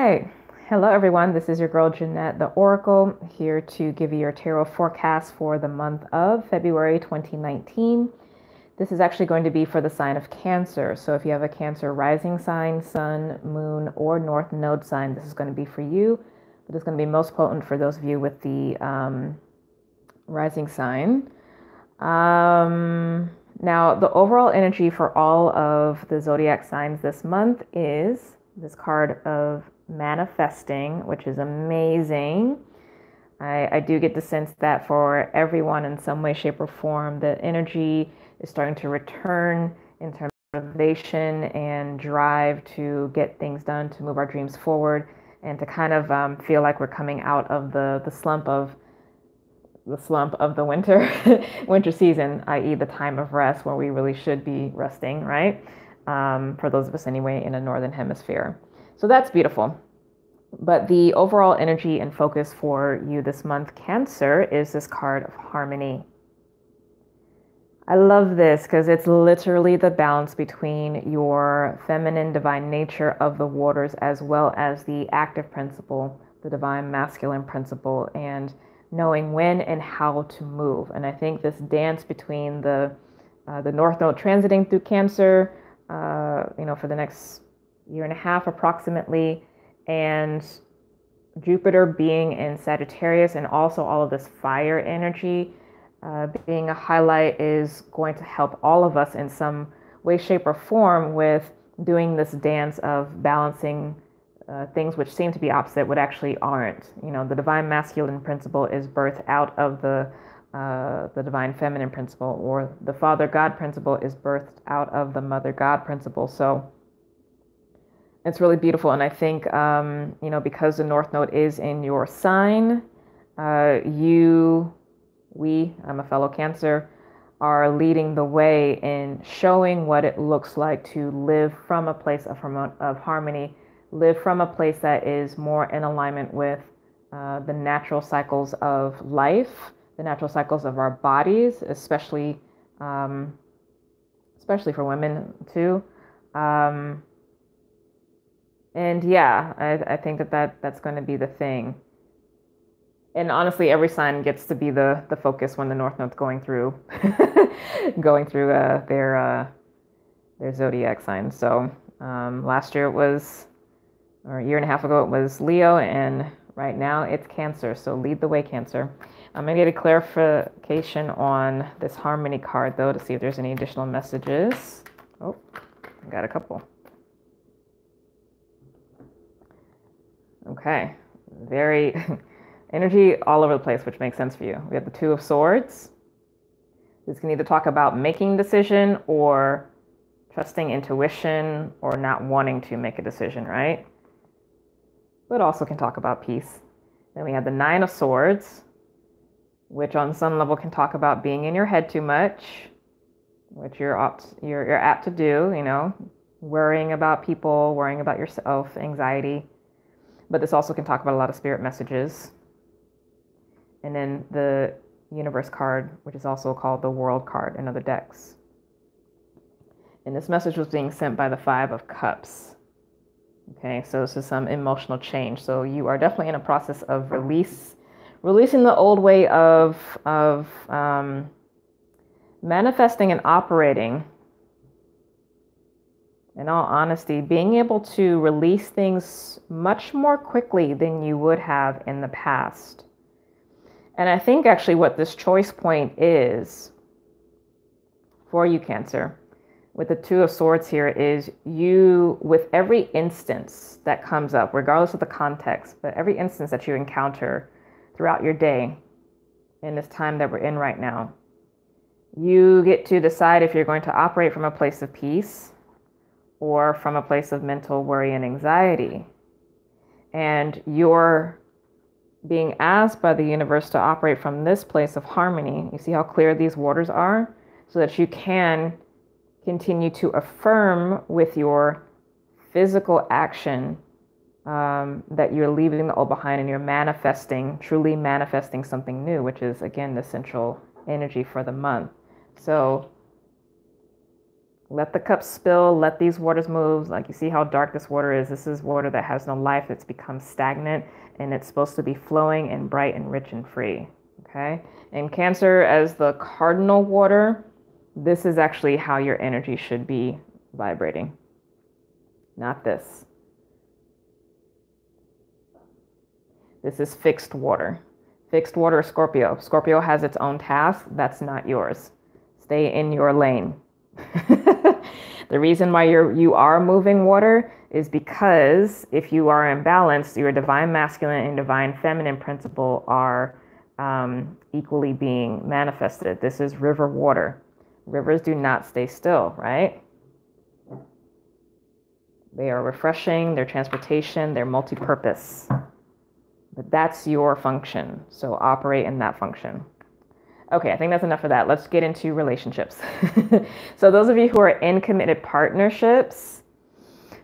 right. Hello, everyone. This is your girl, Jynnette the Oracle, here to give you your tarot forecast for the month of February 2019. This is actually going to be for the sign of Cancer. So if you have a Cancer rising sign, sun, moon, or north node sign, this is going to be for you. But it's going to be most potent for those of you with the rising sign. Now, the overall energy for all of the zodiac signs this month is this card of manifesting, which is amazing. I do get the sense that for everyone in some way, shape, or form, the energy is starting to return in terms of motivation and drive to get things done, to move our dreams forward, and to kind of feel like we're coming out of the slump of the winter season, i.e. the time of rest where we really should be resting, right? For those of us anyway in the northern hemisphere. So that's beautiful. But the overall energy and focus for you this month, Cancer, is this card of harmony. I love this because it's literally the balance between your feminine divine nature of the waters as well as the active principle, the divine masculine principle, and knowing when and how to move. And I think this dance between the North Node transiting through Cancer, for the next year and a half approximately, and Jupiter being in Sagittarius, and also all of this fire energy being a highlight, is going to help all of us in some way, shape, or form with doing this dance of balancing things which seem to be opposite, but actually aren't. The divine masculine principle is birthed out of the divine feminine principle, or the father God principle is birthed out of the mother God principle. So it's really beautiful. And I think, because the North Node is in your sign, I'm a fellow Cancer, are leading the way in showing what it looks like to live from a place of harmony, live from a place that is more in alignment with the natural cycles of life, the natural cycles of our bodies, especially for women too. I think that's going to be the thing. And honestly, every sign gets to be the focus when the North Node's going through their zodiac sign. So last year or a year and a half ago, it was Leo, and right now it's Cancer. So lead the way, Cancer. I'm going to get a clarification on this harmony card, though, to see if there's any additional messages. Oh, I got a couple. Okay, very energy all over the place, which makes sense for you. We have the Two of Swords. This can either talk about making a decision or trusting intuition or not wanting to make a decision, right? But also can talk about peace. Then we have the Nine of Swords, which on some level can talk about being in your head too much, which you're apt to do, worrying about people, worrying about yourself, anxiety. But this also can talk about a lot of spirit messages. And then the Universe card, which is also called the World card in other decks. And this message was being sent by the Five of Cups. Okay, so this is some emotional change. So you are definitely in a process of releasing the old way of manifesting and operating. In all honesty, being able to release things much more quickly than you would have in the past. And I think actually what this choice point is for you, Cancer, with the Two of Swords here, is you, with every instance that comes up, regardless of the context, but every instance that you encounter throughout your day in this time that we're in right now, you get to decide if you're going to operate from a place of peace or from a place of mental worry and anxiety. And you're being asked by the universe to operate from this place of harmony. You see how clear these waters are? So that you can continue to affirm with your physical action that you're leaving the old behind and you're truly manifesting something new, which is, again, the central energy for the month. So, Let the cup spill, let these waters move. Like, you see how dark this water is? This is water that has no life. It's become stagnant, and it's supposed to be flowing and bright and rich and free. Okay. And Cancer, as the cardinal water, this is actually how your energy should be vibrating. Not this. This is fixed water. Fixed water is Scorpio. Scorpio has its own task. That's not yours. Stay in your lane. The reason why you are moving water is because if you are imbalanced, your divine masculine and divine feminine principle are equally being manifested. This is river water. Rivers do not stay still, right? They are refreshing, they're transportation, they're multi-purpose. But that's your function. So operate in that function. Okay, I think that's enough of that. Let's get into relationships. So those of you who are in committed partnerships,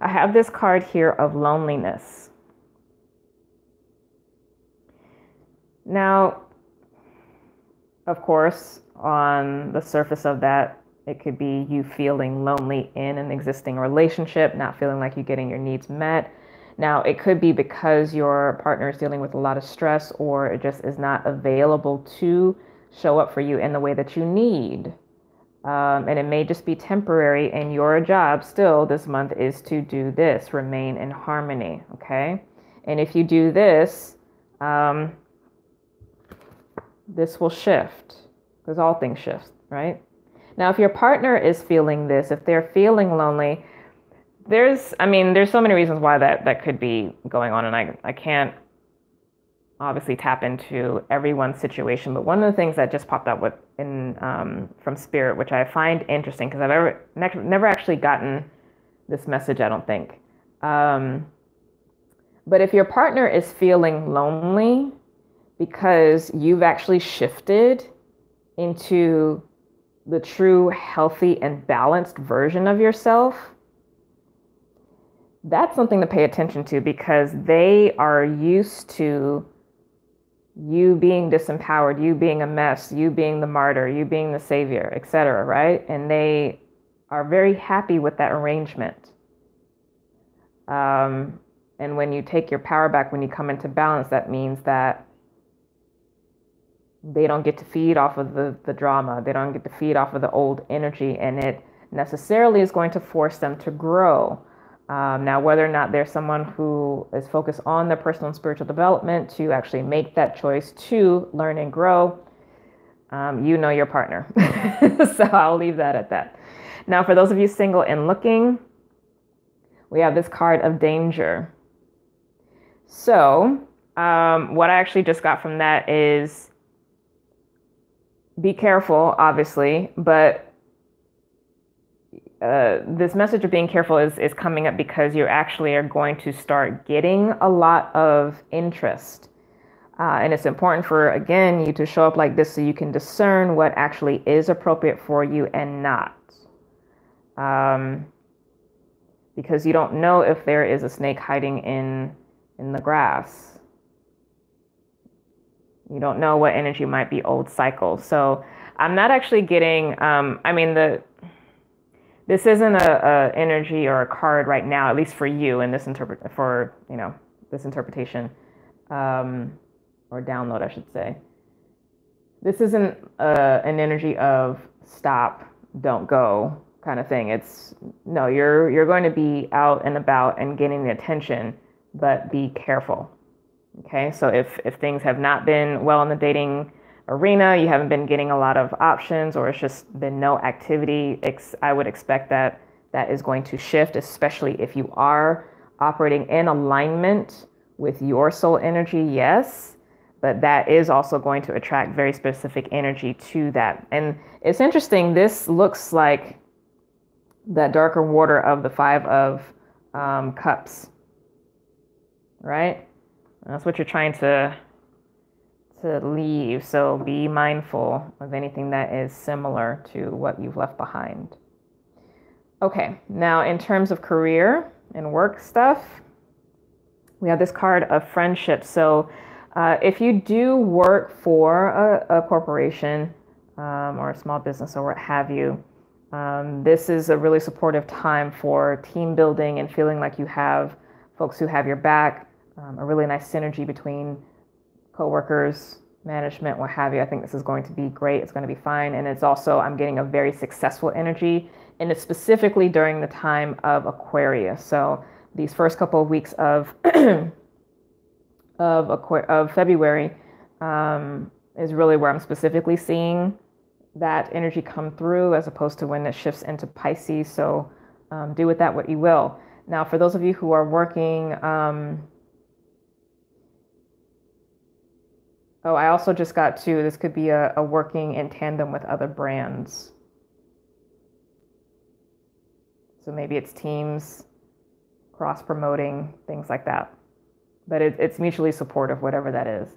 I have this card here of loneliness. Now, of course, on the surface of that, it could be you feeling lonely in an existing relationship, not feeling like you're getting your needs met. Now, it could be because your partner is dealing with a lot of stress, or it just is not available to show up for you in the way that you need. And it may just be temporary, and your job still this month is to do this, remain in harmony, okay? And if you do this, this will shift, because all things shift, right? Now, if your partner is feeling this, if they're feeling lonely, there's so many reasons why that could be going on, and I can't obviously tap into everyone's situation, but one of the things that just popped up from Spirit, which I find interesting, because I've never actually gotten this message, I don't think. But if your partner is feeling lonely because you've actually shifted into the true, healthy, and balanced version of yourself, that's something to pay attention to, because they are used to you being disempowered, you being a mess, you being the martyr, you being the savior, etc., right? And they are very happy with that arrangement. And when you take your power back, when you come into balance, that means that they don't get to feed off of the drama. They don't get to feed off of the old energy, and it necessarily is going to force them to grow. Now, whether or not there's someone who is focused on their personal and spiritual development to actually make that choice to learn and grow, you know your partner. So I'll leave that at that. Now, for those of you single and looking, we have this card of danger. So what I actually just got from that is be careful, obviously, but this message of being careful is coming up because you actually are going to start getting a lot of interest. And it's important for, again, you to show up like this so you can discern what actually is appropriate for you and not. Because you don't know if there is a snake hiding in the grass. You don't know what energy might be old cycles. So I'm not actually getting, this isn't a energy or a card right now, at least for you in this this interpretation, or download, I should say. This isn't an energy of stop, don't go kind of thing. It's no, you're going to be out and about and getting the attention, but be careful. Okay, so if things have not been well in the dating arena, you haven't been getting a lot of options, or it's just been no activity, I would expect that is going to shift, especially if you are operating in alignment with your soul energy, yes, but that is also going to attract very specific energy to that. And it's interesting, this looks like that darker water of the Five of Cups, right? That's what you're trying to leave. So be mindful of anything that is similar to what you've left behind. Okay, now in terms of career and work stuff, we have this card of friendship. So if you do work for a corporation or a small business or what have you, This is a really supportive time for team building and feeling like you have folks who have your back, a really nice synergy between coworkers, management, what have you. I think this is going to be great. It's going to be fine. And it's also, I'm getting a very successful energy, and it's specifically during the time of Aquarius. So these first couple of weeks of of February is really where I'm specifically seeing that energy come through, as opposed to when it shifts into Pisces. So do with that what you will. Now, for those of you who are working, I also just got to, this could be a working in tandem with other brands. So maybe it's teams, cross-promoting, things like that. But it's mutually supportive, whatever that is.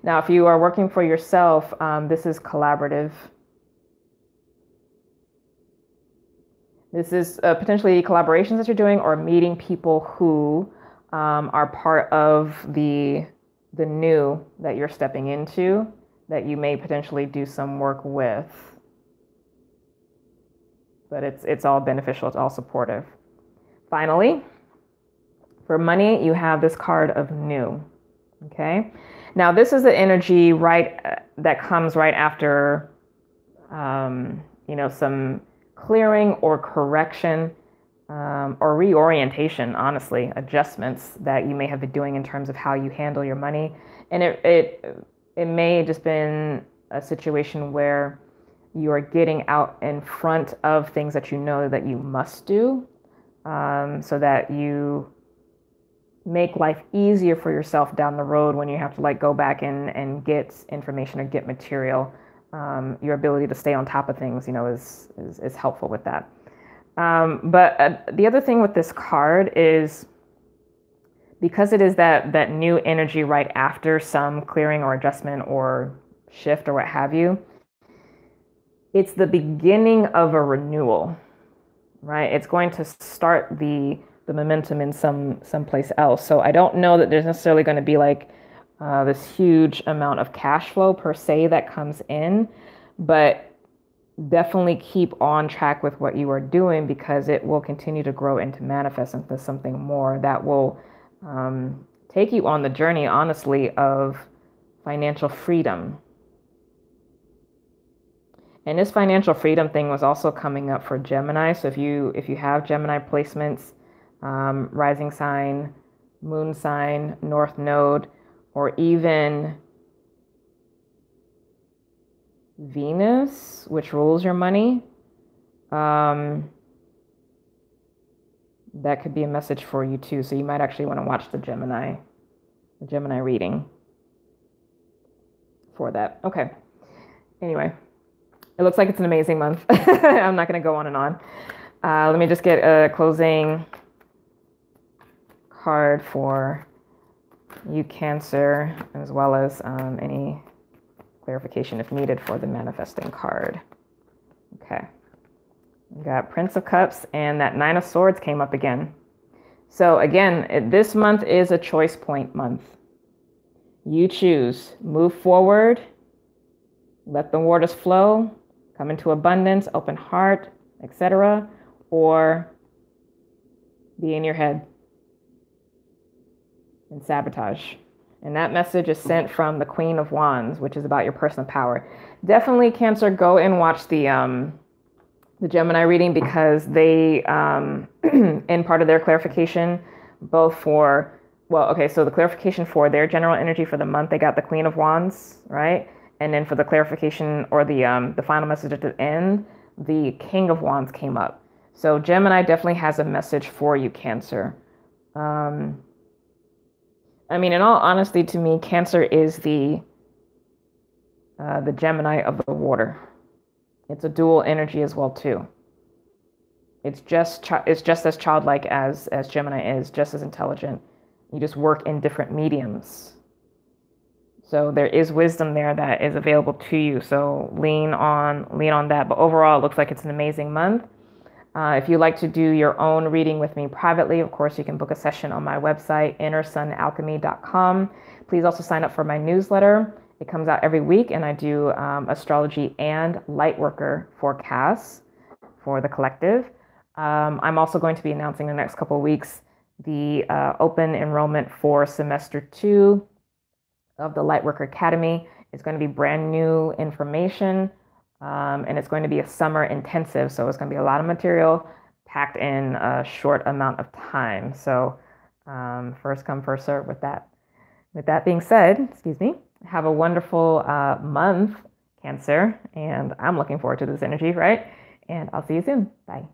Now, if you are working for yourself, this is collaborative. This is potentially collaborations that you're doing, or meeting people who are part of the new that you're stepping into, that you may potentially do some work with. But it's all beneficial, it's all supportive. Finally, for money, you have this card of new. Okay, now this is the energy that comes right after some clearing or correction, or reorientation, honestly, adjustments that you may have been doing in terms of how you handle your money. And it may have just been a situation where you are getting out in front of things that you know that you must do, so that you make life easier for yourself down the road when you have to go back and get information or get material. Your ability to stay on top of things, is helpful with that. But the other thing with this card is, because it is that new energy right after some clearing or adjustment or shift or what have you, it's the beginning of a renewal, right? It's going to start the momentum in someplace else. So I don't know that there's necessarily going to be this huge amount of cash flow per se that comes in, but definitely keep on track with what you are doing, because it will continue to grow into manifest into something more that will take you on the journey, honestly, of financial freedom. And this financial freedom thing was also coming up for Gemini. So if you have Gemini placements, rising sign, moon sign, north node, or even Venus, which rules your money, that could be a message for you too. So you might actually want to watch the Gemini reading for that. Okay. Anyway, it looks like it's an amazing month. I'm not going to go on and on. Let me just get a closing card for you, Cancer, as well as any clarification if needed for the manifesting card. Okay. We got Prince of Cups, and that Nine of Swords came up again. So again, this month is a choice point month. You choose. Move forward. Let the waters flow. Come into abundance, open heart, etc. Or be in your head and sabotage. And that message is sent from the Queen of Wands, which is about your personal power. Definitely, Cancer, go and watch the Gemini reading, because they, in part of their clarification, both for, so the clarification for their general energy for the month, they got the Queen of Wands, right? And then for the clarification, or the final message at the end, the King of Wands came up. So Gemini definitely has a message for you, Cancer. In all honesty, to me, Cancer is the Gemini of the water. It's a dual energy as well too. It's just as childlike as Gemini is, just as intelligent. You just work in different mediums. So there is wisdom there that is available to you. So lean on that. But overall, it looks like it's an amazing month. If you'd like to do your own reading with me privately, of course, you can book a session on my website, innersunalchemy.com. Please also sign up for my newsletter. It comes out every week, and I do astrology and lightworker forecasts. for the collective. I'm also going to be announcing the next couple of weeks the open enrollment for semester 2 of the Lightworker Academy. It's going to be brand new information, and it's going to be a summer intensive. So it's going to be a lot of material packed in a short amount of time. So first come, first serve with that. With that being said, excuse me, have a wonderful month, Cancer, and I'm looking forward to this energy, right? And I'll see you soon. Bye.